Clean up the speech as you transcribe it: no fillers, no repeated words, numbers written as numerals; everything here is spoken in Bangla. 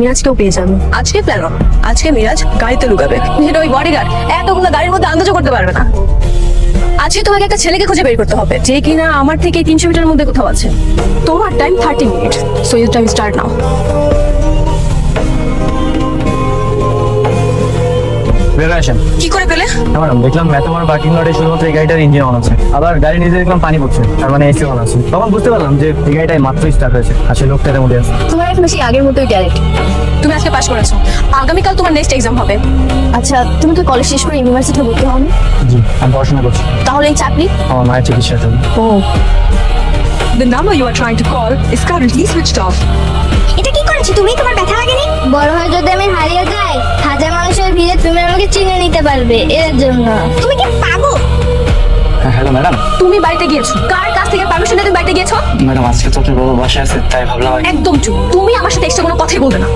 মিরাজকেও পেয়ে যাবে। আজকে প্ল্যান আজকে মিরাজ গাড়িতে লুকাবে, যেটা ওই বডিগার্ড এতগুলো গাড়ির মধ্যে আন্দাজও করতে পারবে না। আজকে তোমাকে একটা ছেলেকে খুঁজে বের করতে হবে যে কিনা আমার থেকে 300 মিটারের মধ্যে কোথাও আছে। তোমার time 30 minute, so your time start now. বের আসেন। কি করে পেলে? ম্যাডাম দেখলাম এত বড় পার্কিং লটে শুধুমাত্র এই গাড়িটার ইঞ্জিন অন আছে, আবার গাড়ি নিজে দেখলাম পানি পড়ছে, তার মানে এসি অন আছে। তখন বুঝতে পারলাম যে এই গাড়িটাই মাত্র স্টার্ট হয়েছে, আসলে লোকটা এর মধ্যে আছে। তোমার এখন বেশি আগের মতোই ট্যালেন্ট। তুমি আজকে পাস করেছো, আগামীকাল তোমার নেক্সট এক্সাম হবে। আচ্ছা, তুমি তো কলেজ শেষ করে ইউনিভার্সিটিতে ভর্তি হওনি, জি, আমি পড়াশোনা করছি। তাহলে এই চাকরি? আমার মায়ের চিকিৎসার জন্য। ও, The number you are trying to call is currently switched off. এটা কি করেছো তুমি? তোমার ব্যথা লাগেনি? বড় হয়ে যদি আমি হারিয়ে যাই, হাজার মানুষের ভিড়ে তুমি আমাকে চিনে নিতে পারবে, এর জন্য। তুমি কি পাগল? হ্যাঁ, হ্যালো ম্যাডাম। তুমি বাড়িতে গিয়েছো, কার কাছ থেকে পারমিশন নিয়ে তুমি বাড়িতে গিয়েছো? ম্যাডাম আজকে তো আপনার বাবা বাসায় আছে, তাই ভাবলাম। একদম চুপ, তুমি আমার সাথে এক্সট্রা কোনো কথাই বলবে না।